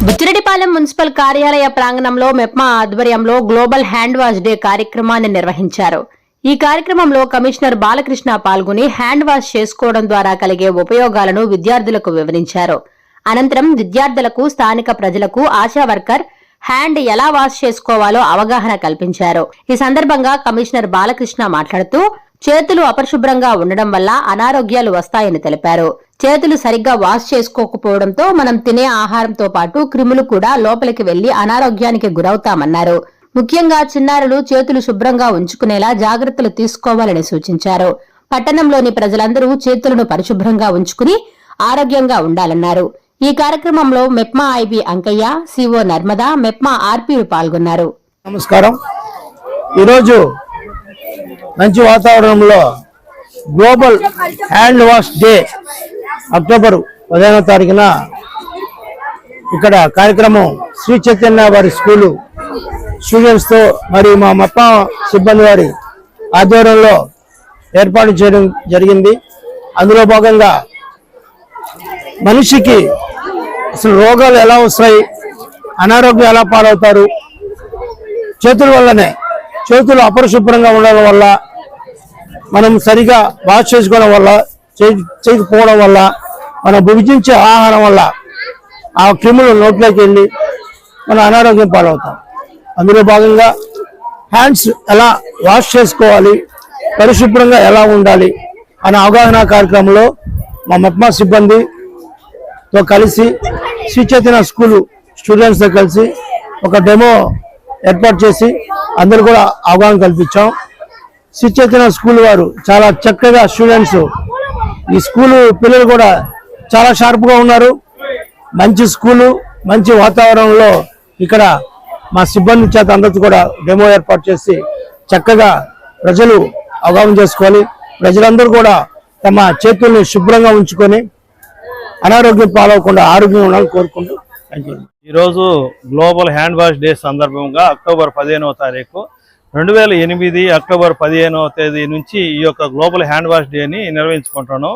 Buchireddypalem municipal కార్యాలయ ప్రాంగణంలో మెప్మా ఆధ్వర్యంలో గ్లోబల్ హ్యాండ్ వాష్ డే కార్యక్రమాన్ని నిర్వహించారు. ఈ కార్యక్రమంలో కమిషనర్ బాలకృష్ణ పాల్గొని హ్యాండ్ వాష్ చేసుకోవడం ద్వారా కలిగే ఉపయోగాలను విద్యార్థులకు వివరించారు. అనంతరం విద్యార్థులకు, స్థానిక ప్రజలకు ఆశా వర్కర్ హ్యాండ్ ఎలా వాష్ చేసుకోవాలో అవగాహన కల్పించారు. ఈ సందర్భంగా కమిషనర్ బాలకృష్ణ మాట్లాడుతూ చేతులు అపరిశుభ్రంగా ఉండడం వల్ల అనారోగ్యాలు వస్తాయని తెలిపారు. చేతులు సరిగ్గా వాష్ చేసుకోకపోవడంతో మనం తినే ఆహారంతో పాటు క్రిములు కూడా లోపలికి వెళ్లి అనారోగ్యానికి గురవుతామన్నారు. ముఖ్యంగా చిన్నారులు చేతులు శుభ్రంగా ఉంచుకునేలా జాగ్రత్తలు తీసుకోవాలని సూచించారు. పట్టణంలోని ప్రజలందరూ చేతులను పరిశుభ్రంగా ఉంచుకుని ఆరోగ్యంగా ఉండాలన్నారు. ఈ కార్యక్రమంలో మెప్మా ఐబీ అంకయ్య, సిఓ నర్మదా, మెప్మా ఆర్పీలు పాల్గొన్నారు. నమస్కారం. ఈరోజు మంచి వాతావరణంలో global hand wash day October 15వ తారీఖున ఇక్కడ కార్యక్రమం శ్రీ చైతన్య వారి స్కూలు స్టూడెంట్స్తో మరియు మా మెప్మా సిబ్బంది వారి ఆధ్వర్యంలో ఏర్పాటు చేయడం జరిగింది. అందులో భాగంగా మనిషికి అసలు రోగాలు ఎలా వస్తాయి, అనారోగ్యం ఎలా పాలవుతారు, చేతుల వల్లనే, చేతులు అపరిశుభ్రంగా ఉండడం వల్ల, మనం సరిగా వాష్ చేసుకోవడం వల్ల, చేయకపోవడం వల్ల, మనం భుజించే ఆహారం వల్ల ఆ క్రిములు నోట్లోకి వెళ్ళి మనం అనారోగ్యం పాలవుతాం. అందులో భాగంగా హ్యాండ్స్ ఎలా వాష్ చేసుకోవాలి, పరిశుభ్రంగా ఎలా ఉండాలి అనే అవగాహన కార్యక్రమంలో మా మెప్మా సిబ్బందితో కలిసి శ్రీ చైతన్య స్కూలు స్టూడెంట్స్తో కలిసి ఒక డెమో ఏర్పాటు చేసి అందరూ కూడా అవగాహన కల్పించాం. శ్రీ చైతన్య స్కూల్ వారు చాలా చక్కగా స్టూడెంట్స్, ఈ స్కూలు పిల్లలు కూడా చాలా షార్ప్గా ఉన్నారు. మంచి స్కూలు, మంచి వాతావరణంలో ఇక్కడ మా సిబ్బంది చేత అందరితో కూడా డెమో ఏర్పాటు చేసి చక్కగా ప్రజలు అవగాహన చేసుకోవాలి. ప్రజలందరూ కూడా తమ చేతుల్ని శుభ్రంగా ఉంచుకొని అనారోగ్యం పాలవకుండా ఆరోగ్యంగా ఉండాలని కోరుకుంటూ ఈరోజు గ్లోబల్ హ్యాండ్ వాష్ డే సందర్భంగా అక్టోబర్ 15వ తారీఖు 2008 అక్టోబర్ 15వ తేదీ నుంచి ఈ యొక్క గ్లోబల్ హ్యాండ్ వాష్ డేని నిర్వహించుకుంటున్నాం.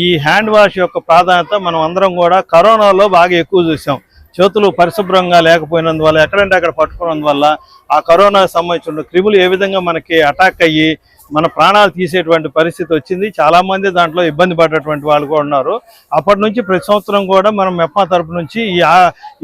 ఈ హ్యాండ్ వాష్ యొక్క ప్రాధాన్యత మనం అందరం కూడా కరోనాలో బాగా ఎక్కువ చూసాం. చేతులు పరిశుభ్రంగా లేకపోయినందువల్ల, ఎక్కడంటే అక్కడ పట్టుకున్నందువల్ల ఆ కరోనాకు సంబంధించిన క్రిములు ఏ విధంగా మనకి అటాక్ అయ్యి మన ప్రాణాలు తీసేటువంటి పరిస్థితి వచ్చింది. చాలామంది దాంట్లో ఇబ్బంది పడ్డటువంటి వాళ్ళు కూడా ఉన్నారు. అప్పటి నుంచి ప్రతి సంవత్సరం కూడా మనం మెప్మా తరపు నుంచి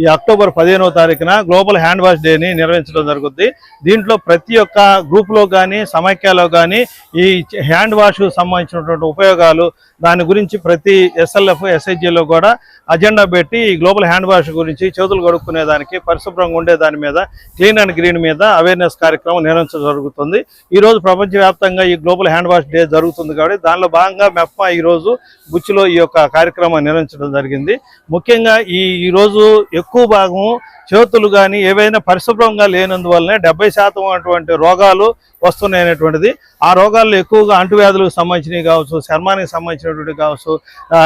ఈ అక్టోబర్ 15వ తారీఖున గ్లోబల్ హ్యాండ్ వాష్ డేని నిర్వహించడం జరుగుతుంది. దీంట్లో ప్రతి ఒక్క గ్రూప్లో కానీ సమైక్యాలో కానీ ఈ హ్యాండ్ వాష్ సంబంధించినటువంటి ఉపయోగాలు, దాని గురించి ప్రతి ఎస్ఎల్ఎఫ్ ఎస్ఐజీలో కూడా అజెండా పెట్టి ఈ గ్లోబల్ హ్యాండ్ వాష్ గురించి, చేతులు కడుక్కునేదానికి, పరిశుభ్రంగా ఉండే దాని మీద, క్లీన్ అండ్ గ్రీన్ మీద అవేర్నెస్ కార్యక్రమం నిర్వహించడం జరుగుతుంది. ఈరోజు ప్రపంచవ్యాప్తంగా ఈ గ్లోబల్ హ్యాండ్ వాష్ డే జరుగుతుంది కాబట్టి దానిలో భాగంగా మెప్మా ఈరోజు బుచ్చిలో ఈ యొక్క కార్యక్రమాన్ని నిర్వహించడం జరిగింది. ముఖ్యంగా ఈ రోజు ఎక్కువ భాగం చేతులు కానీ ఏవైనా పరిశుభ్రంగా లేనందువల్లనే 70% అటువంటి రోగాలు వస్తున్నాయనేటువంటిది. ఆ రోగాల్లో ఎక్కువగా అంటువ్యాధులకు సంబంధించినవి కావచ్చు, చర్మానికి సంబంధించినటువంటివి కావచ్చు,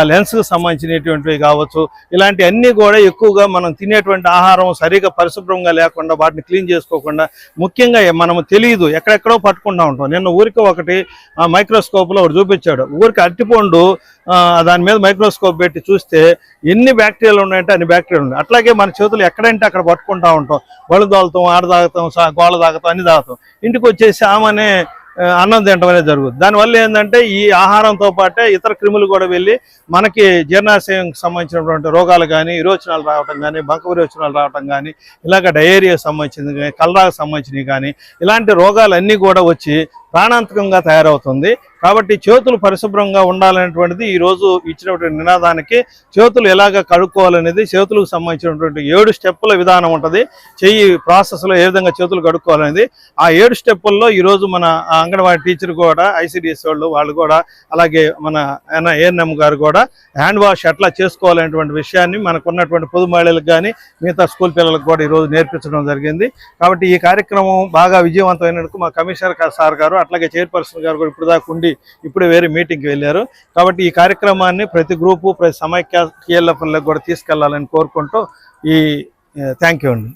లెన్స్కి సంబంధించినటువంటివి కావచ్చు, ఇలాంటి అన్నీ కూడా ఎక్కువగా మనం తినేటువంటి ఆహారం సరిగా పరిశుభ్రంగా లేకుండా, వాటిని క్లీన్ చేసుకోకుండా, ముఖ్యంగా మనము తెలియదు ఎక్కడెక్కడో పట్టుకుంటూ ఉంటాం. నిన్న ఊరికి ఒకటి మైక్రోస్కోప్లో ఒకటి చూపించాడు. ఊరికి అరటిపండు దాని మీద మైక్రోస్కోప్ పెట్టి చూస్తే ఎన్ని బ్యాక్టీరియాలు ఉన్నాయంటే అన్ని బ్యాక్టీరియాలు ఉన్నాయి. అట్లాగే మన చేతులు ఎక్కడంటే అక్కడ పట్టుకుంటూ ఉంటాం. బళ్ళు తాగుతాం, ఆడ తాగుతాం, గోళ తాగుతాం, అన్ని తాగుతాం. ఇంటికి వచ్చేసి ఆమెనే అన్నం తినడం అనేది జరుగుతుంది. దానివల్ల ఏంటంటే ఈ ఆహారంతో పాటే ఇతర క్రిములు కూడా వెళ్ళి మనకి జీర్ణాశయంకి సంబంధించినటువంటి రోగాలు కానీ, విరోచనాలు రావటం కానీ, బంక విరోచనాలు రావటం కానీ, ఇలాగ డయేరియా సంబంధించింది కానీ, కలరాకు సంబంధించినవి కానీ, ఇలాంటి రోగాలన్నీ కూడా వచ్చి ప్రాణాంతకంగా తయారవుతుంది. కాబట్టి చేతులు పరిశుభ్రంగా ఉండాలనేటువంటిది ఈరోజు ఇచ్చినటువంటి నినాదానికి చేతులు ఎలాగ కడుక్కోవాలనేది, చేతులకు సంబంధించినటువంటి 7 స్టెప్పుల విధానం ఉంటుంది. చెయ్యి ప్రాసెస్లో ఏ విధంగా చేతులు కడుక్కోవాలనేది ఆ 7 స్టెప్పుల్లో ఈరోజు మన అంగన్వాడీ టీచర్ కూడా, ఐసిడిఎస్ వాళ్ళు కూడా, అలాగే మన ఏఎన్ఎం గారు కూడా హ్యాండ్ వాష్ ఎట్లా చేసుకోవాలనేటువంటి విషయాన్ని మనకున్నటువంటి పొదు మహిళలకు కానీ మిగతా స్కూల్ పిల్లలకు కూడా ఈరోజు నేర్పించడం జరిగింది. కాబట్టి ఈ కార్యక్రమం బాగా విజయవంతమైనందుకు మా కమిషనర్ సార్ గారు, అట్లాగే చైర్పర్సన్ గారు కూడా ఇప్పుడు దాకా ఉండి ఇప్పుడే వేరే మీటింగ్కి వెళ్ళారు. కాబట్టి ఈ కార్యక్రమాన్ని ప్రతి గ్రూపు, ప్రతి సమైక్య టీఎల్ఎఫ్లకు కూడా తీసుకెళ్లాలని కోరుకుంటూ థ్యాంక్ యూ అండి.